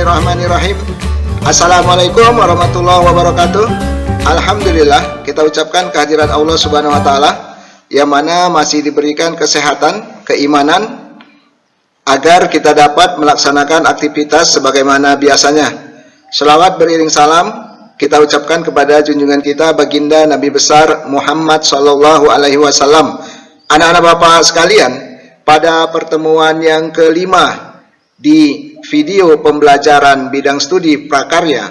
Bismillahirrahmanirrahim. Assalamualaikum warahmatullahi wabarakatuh. Alhamdulillah, kita ucapkan kehadiran Allah Subhanahu wa taala yang mana masih diberikan kesehatan, keimanan agar kita dapat melaksanakan aktivitas sebagaimana biasanya. Selawat beriring salam kita ucapkan kepada junjungan kita baginda Nabi besar Muhammad sallallahu alaihi wasallam. Anak-anak Bapak sekalian, pada pertemuan yang kelima di video pembelajaran bidang studi prakarya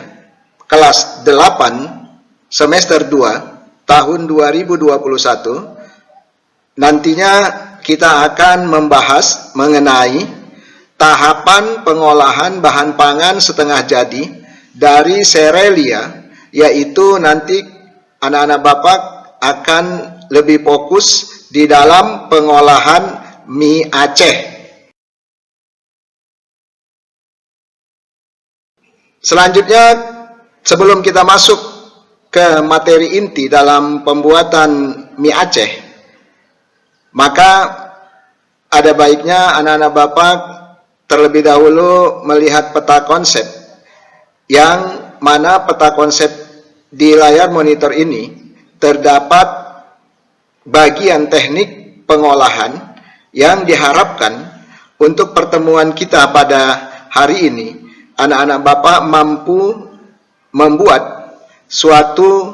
kelas 8 semester 2 tahun 2021, nantinya kita akan membahas mengenai tahapan pengolahan bahan pangan setengah jadi dari serelia, yaitu nanti anak-anak Bapak akan lebih fokus di dalam pengolahan mie Aceh. Selanjutnya, sebelum kita masuk ke materi inti dalam pembuatan mie Aceh, maka ada baiknya anak-anak Bapak terlebih dahulu melihat peta konsep, yang mana peta konsep di layar monitor ini terdapat bagian teknik pengolahan yang diharapkan untuk pertemuan kita pada hari ini. Anak-anak Bapak mampu membuat suatu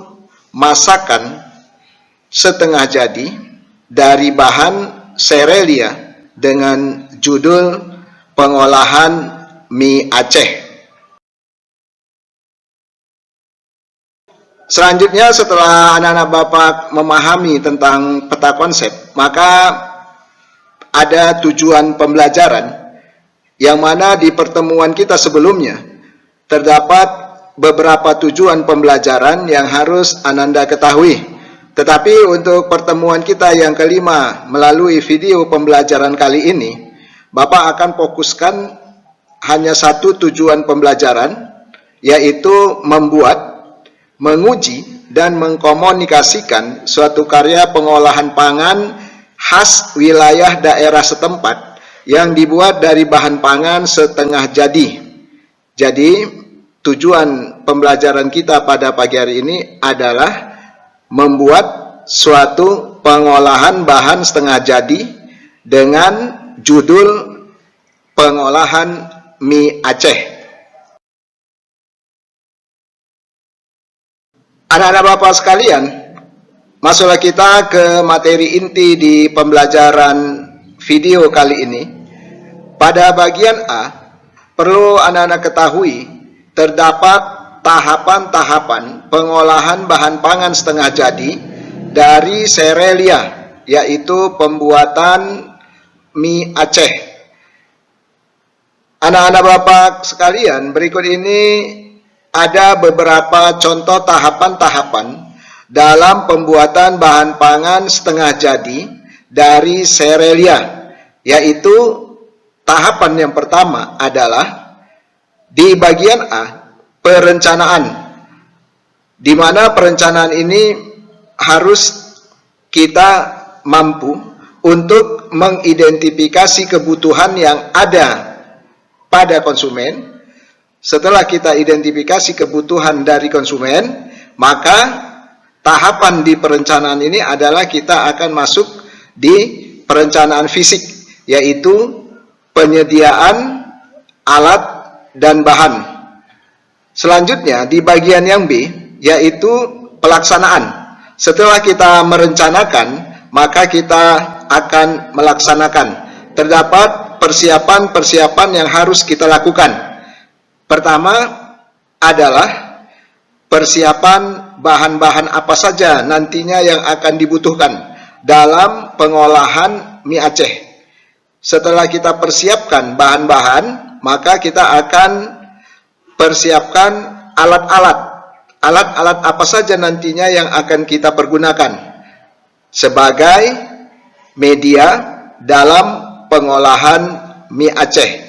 masakan setengah jadi dari bahan serelia dengan judul pengolahan mie Aceh. Selanjutnya, setelah anak-anak Bapak memahami tentang peta konsep, maka ada tujuan pembelajaran, yang mana di pertemuan kita sebelumnya terdapat beberapa tujuan pembelajaran yang harus Ananda ketahui. Tetapi untuk pertemuan kita yang kelima melalui video pembelajaran kali ini, Bapak akan fokuskan hanya satu tujuan pembelajaran, yaitu membuat, menguji, dan mengkomunikasikan suatu karya pengolahan pangan khas wilayah daerah setempat yang dibuat dari bahan pangan setengah jadi. Jadi, tujuan pembelajaran kita pada pagi hari ini adalah membuat suatu pengolahan bahan setengah jadi dengan judul pengolahan mie Aceh. Anak-anak Bapak sekalian, masuklah kita ke materi inti di pembelajaran video kali ini. Pada bagian A, perlu anak-anak ketahui terdapat tahapan-tahapan pengolahan bahan pangan setengah jadi dari serelia, yaitu pembuatan mie Aceh. Anak-anak Bapak sekalian, berikut ini ada beberapa contoh tahapan-tahapan dalam pembuatan bahan pangan setengah jadi dari serelia, yaitu tahapan yang pertama adalah di bagian A, perencanaan, di mana perencanaan ini harus kita mampu untuk mengidentifikasi kebutuhan yang ada pada konsumen. Setelah kita identifikasi kebutuhan dari konsumen, maka tahapan di perencanaan ini adalah kita akan masuk di perencanaan fisik, yaitu penyediaan alat dan bahan. Selanjutnya di bagian yang B, yaitu pelaksanaan. Setelah kita merencanakan, maka kita akan melaksanakan. Terdapat persiapan-persiapan yang harus kita lakukan. Pertama adalah persiapan bahan-bahan apa saja nantinya yang akan dibutuhkan dalam pengolahan mie Aceh. Setelah kita persiapkan bahan-bahan, maka kita akan persiapkan alat-alat. Alat-alat apa saja nantinya yang akan kita pergunakan sebagai media dalam pengolahan mie Aceh.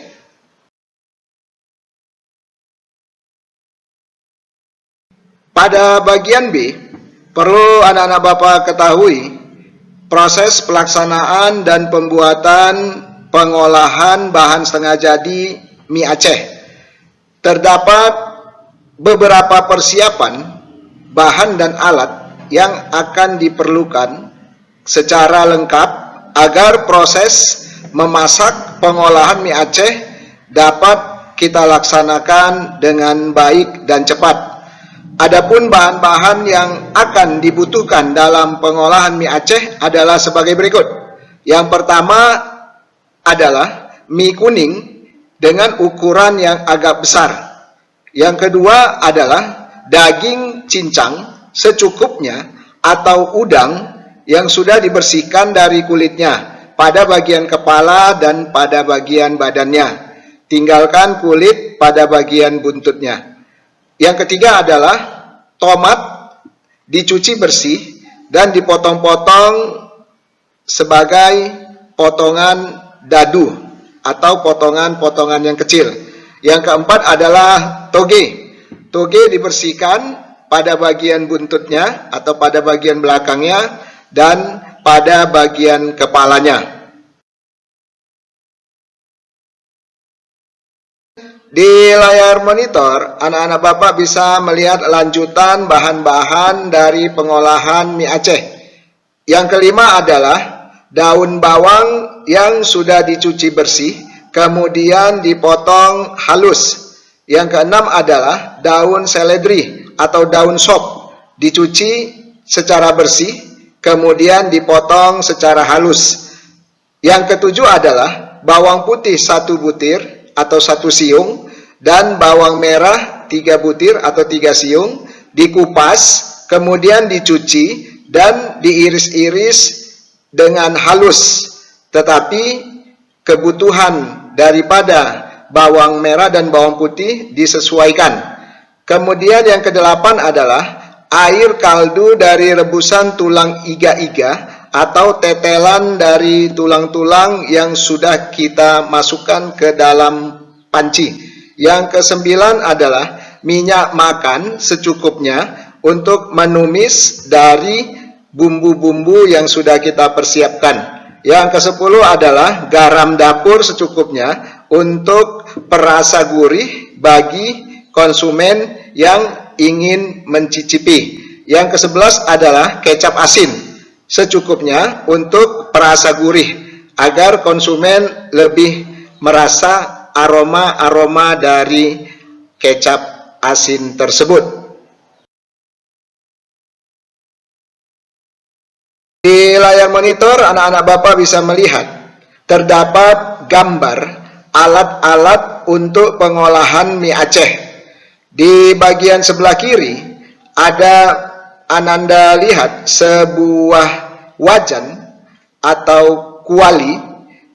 Pada bagian B, perlu anak-anak Bapak ketahui proses pelaksanaan dan pembuatan pengolahan bahan setengah jadi mie Aceh. terdapat beberapa persiapan bahan dan alat yang akan diperlukan secara lengkap agar proses memasak pengolahan mie Aceh dapat kita laksanakan dengan baik dan cepat. Adapun bahan-bahan yang akan dibutuhkan dalam pengolahan mie Aceh adalah sebagai berikut. Yang pertama adalah mie kuning dengan ukuran yang agak besar. Yang kedua adalah daging cincang secukupnya atau udang yang sudah dibersihkan dari kulitnya pada bagian kepala dan pada bagian badannya. Tinggalkan kulit pada bagian buntutnya. Yang ketiga adalah tomat dicuci bersih dan dipotong-potong sebagai potongan dadu atau potongan-potongan yang kecil. Yang keempat adalah toge. Toge dibersihkan pada bagian buntutnya atau pada bagian belakangnya dan pada bagian kepalanya. Di layar monitor, anak-anak Bapak bisa melihat lanjutan bahan-bahan dari pengolahan mie Aceh. Yang kelima adalah daun bawang yang sudah dicuci bersih, kemudian dipotong halus. Yang keenam adalah daun seledri atau daun sop, dicuci secara bersih, kemudian dipotong secara halus. Yang ketujuh adalah bawang putih 1 butir atau 1 siung, dan bawang merah 3 butir atau 3 siung, dikupas, kemudian dicuci, dan diiris-iris dengan halus. Tetapi kebutuhan daripada bawang merah dan bawang putih disesuaikan. Kemudian yang kedelapan adalah air kaldu dari rebusan tulang iga-iga atau tetelan dari tulang-tulang yang sudah kita masukkan ke dalam panci. Yang kesembilan adalah minyak makan secukupnya untuk menumis dari bumbu-bumbu yang sudah kita persiapkan. Yang kesepuluh adalah garam dapur secukupnya untuk perasa gurih bagi konsumen yang ingin mencicipi. Yang ke-11 adalah kecap asin secukupnya untuk perasa gurih agar konsumen lebih merasa aroma-aroma dari kecap asin tersebut. Di layar monitor anak-anak Bapak bisa melihat terdapat gambar alat-alat untuk pengolahan mie Aceh. Di bagian sebelah kiri ada Ananda lihat sebuah wajan atau kuali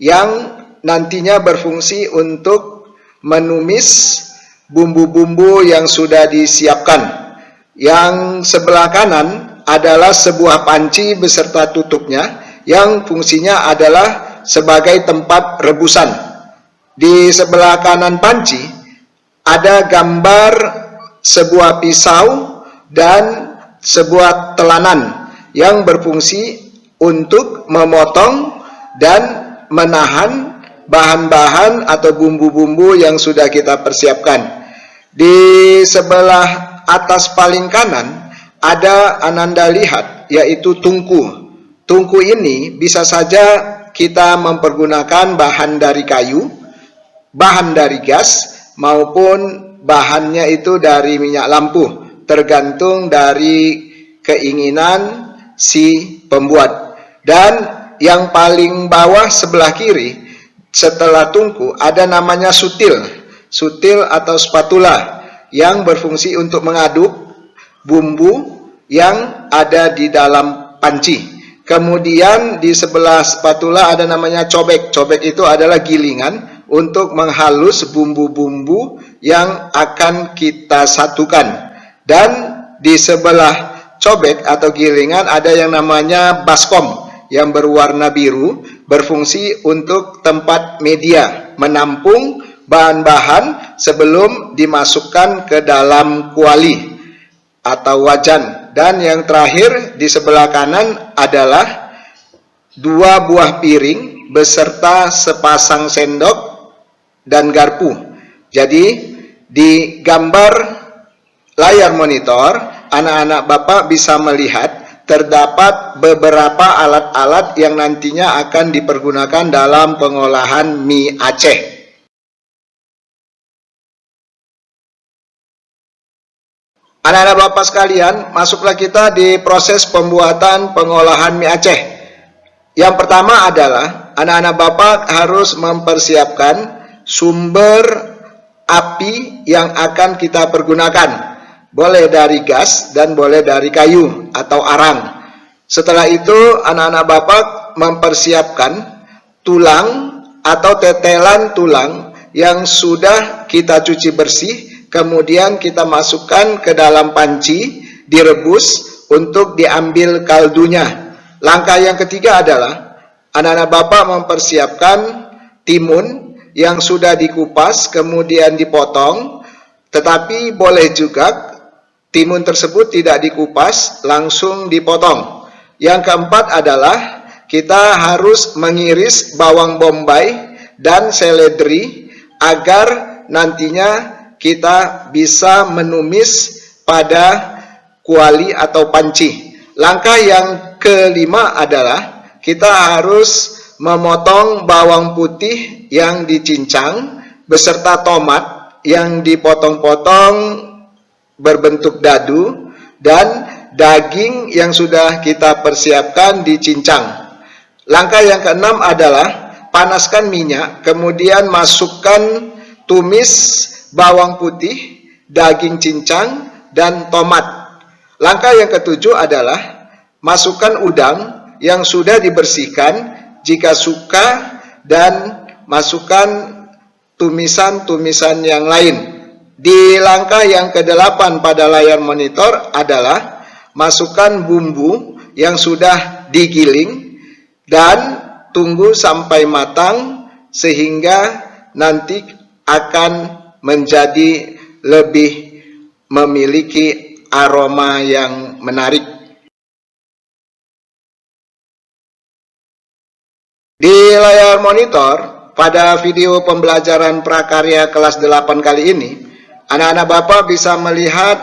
yang nantinya berfungsi untuk menumis bumbu-bumbu yang sudah disiapkan. Yang sebelah kanan adalah sebuah panci beserta tutupnya yang fungsinya adalah sebagai tempat rebusan. Di sebelah kanan panci ada gambar sebuah pisau dan sebuah telanan yang berfungsi untuk memotong dan menahan bahan-bahan atau bumbu-bumbu yang sudah kita persiapkan. Di sebelah atas paling kanan ada Ananda lihat, yaitu tungku. Tungku ini bisa saja kita mempergunakan bahan dari kayu, bahan dari gas, maupun bahannya itu dari minyak lampu, tergantung dari keinginan si pembuat. Dan yang paling bawah sebelah kiri setelah tungku ada namanya sutil. Sutil atau spatula yang berfungsi untuk mengaduk bumbu yang ada di dalam panci. Kemudian di sebelah spatula ada namanya cobek. Cobek itu adalah gilingan untuk menghalus bumbu-bumbu yang akan kita satukan. Dan di sebelah cobek atau gilingan ada yang namanya baskom yang berwarna biru, berfungsi untuk tempat media, menampung bahan-bahan sebelum dimasukkan ke dalam kuali atau wajan. Dan yang terakhir di sebelah kanan adalah 2 buah piring beserta sepasang sendok dan garpu. Jadi Di gambar layar monitor, anak-anak Bapak bisa melihat terdapat beberapa alat-alat yang nantinya akan dipergunakan dalam pengolahan mie Aceh. Anak-anak Bapak sekalian, masuklah kita di proses pembuatan pengolahan mie Aceh. Yang pertama adalah anak-anak Bapak harus mempersiapkan sumber api yang akan kita pergunakan. Boleh dari gas dan boleh dari kayu atau arang. Setelah itu anak-anak Bapak mempersiapkan tulang atau tetelan tulang yang sudah kita cuci bersih, kemudian kita masukkan ke dalam panci, direbus untuk diambil kaldunya. Langkah yang ketiga adalah anak-anak Bapak mempersiapkan timun yang sudah dikupas kemudian dipotong, tetapi boleh juga timun tersebut tidak dikupas, langsung dipotong. Yang keempat adalah kita harus mengiris bawang bombay dan seledri agar nantinya kita bisa menumis pada kuali atau panci. Langkah yang kelima adalah kita harus memotong bawang putih yang dicincang beserta tomat yang dipotong-potong berbentuk dadu dan daging yang sudah kita persiapkan dicincang. Langkah yang keenam adalah panaskan minyak, kemudian masukkan tumis bawang putih, daging cincang, dan tomat. Langkah yang ketujuh adalah masukkan udang yang sudah dibersihkan jika suka dan masukkan tumisan-tumisan yang lain. Di langkah yang ke-8 pada layar monitor adalah masukkan bumbu yang sudah digiling dan tunggu sampai matang sehingga nanti akan menjadi lebih memiliki aroma yang menarik. Di layar monitor, pada video pembelajaran prakarya kelas 8 kali ini, anak-anak Bapak bisa melihat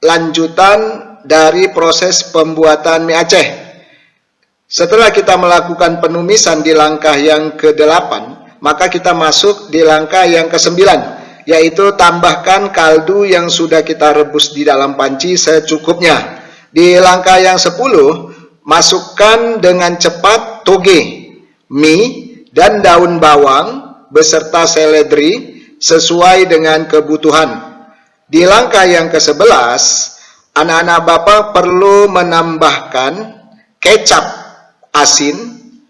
lanjutan dari proses pembuatan mie Aceh. Setelah kita melakukan penumisan di langkah yang ke-8, maka kita masuk di langkah yang ke-9, yaitu tambahkan kaldu yang sudah kita rebus di dalam panci secukupnya. Di langkah yang 10, masukkan dengan cepat toge, mie, dan daun bawang beserta seledri sesuai dengan kebutuhan. Di langkah yang ke-11, anak-anak Bapak perlu menambahkan kecap asin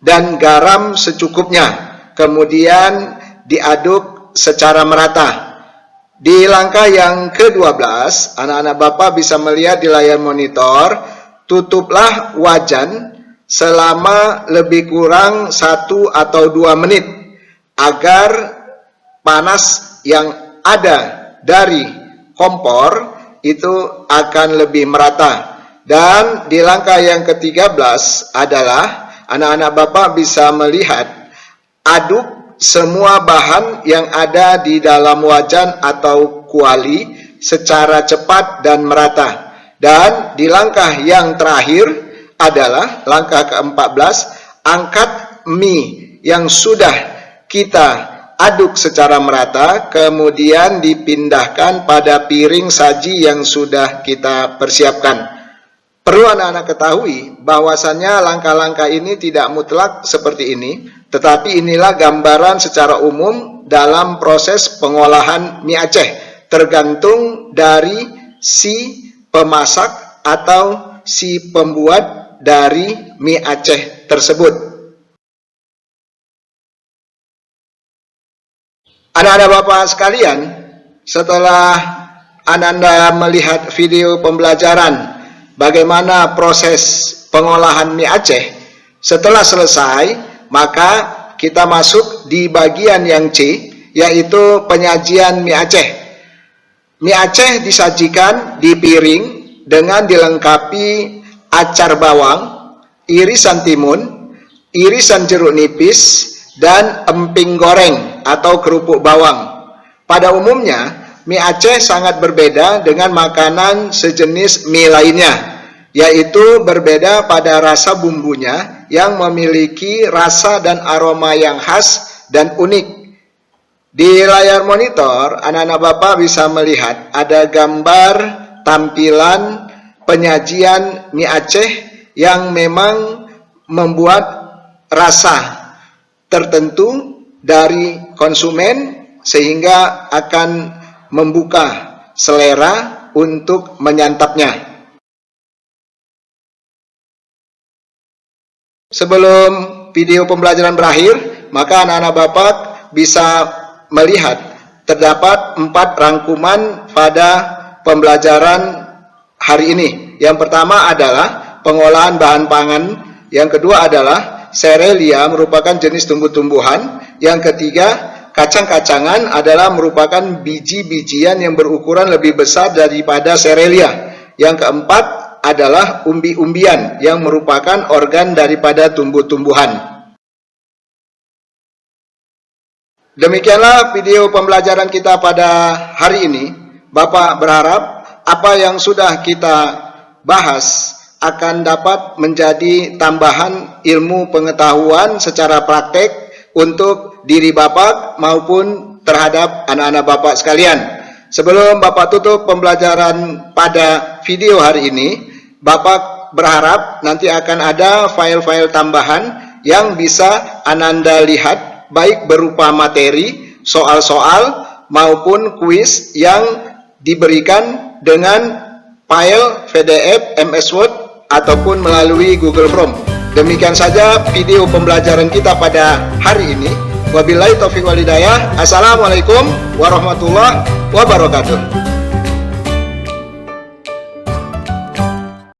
dan garam secukupnya, kemudian diaduk secara merata. Di langkah yang ke-12, anak-anak Bapak bisa melihat di layar monitor, tutuplah wajan selama lebih kurang 1 atau 2 menit agar panas yang ada dari kompor itu akan lebih merata. Dan di langkah yang ke-13 adalah anak-anak Bapak bisa melihat aduk semua bahan yang ada di dalam wajan atau kuali secara cepat dan merata. Dan di langkah yang terakhir adalah langkah ke-14, angkat mie yang sudah kita aduk secara merata, kemudian dipindahkan pada piring saji yang sudah kita persiapkan. Perlu anak-anak ketahui bahwasannya langkah-langkah ini tidak mutlak seperti ini, tetapi inilah gambaran secara umum dalam proses pengolahan mie Aceh, tergantung dari si pemasak atau si pembuat dari mie Aceh tersebut. Anak-anak Bapak sekalian, setelah Anda melihat video pembelajaran bagaimana proses pengolahan mie Aceh, setelah selesai, maka kita masuk di bagian yang C, yaitu penyajian mie Aceh. Mie Aceh disajikan di piring dengan dilengkapi acar bawang, irisan timun, irisan jeruk nipis, dan emping goreng atau kerupuk bawang. Pada umumnya, mie Aceh sangat berbeda dengan makanan sejenis mie lainnya, yaitu berbeda pada rasa bumbunya yang memiliki rasa dan aroma yang khas dan unik. Di layar monitor, anak-anak Bapak bisa melihat ada gambar tampilan penyajian mie Aceh yang memang membuat rasa tertentu dari konsumen sehingga akan membuka selera untuk menyantapnya. Sebelum video pembelajaran berakhir, maka anak-anak Bapak bisa melihat terdapat 4 rangkuman pada pembelajaran hari ini. Yang pertama adalah pengolahan bahan pangan, yang kedua adalah serelia merupakan jenis tumbuh-tumbuhan, yang ketiga kacang-kacangan adalah merupakan biji-bijian yang berukuran lebih besar daripada serelia. Yang keempat adalah umbi-umbian yang merupakan organ daripada tumbuh-tumbuhan. Demikianlah video pembelajaran kita pada hari ini. Bapak berharap apa yang sudah kita bahas akan dapat menjadi tambahan ilmu pengetahuan secara praktek untuk diri Bapak maupun terhadap anak-anak Bapak sekalian. Sebelum Bapak tutup pembelajaran pada video hari ini, Bapak berharap nanti akan ada file-file tambahan yang bisa Ananda lihat, baik berupa materi, soal-soal, maupun kuis yang diberikan dengan file PDF, MS Word, ataupun melalui Google Form. Demikian saja video pembelajaran kita pada hari ini. Wabillahi taufiq wal hidayah. Assalamualaikum warahmatullahi wabarakatuh.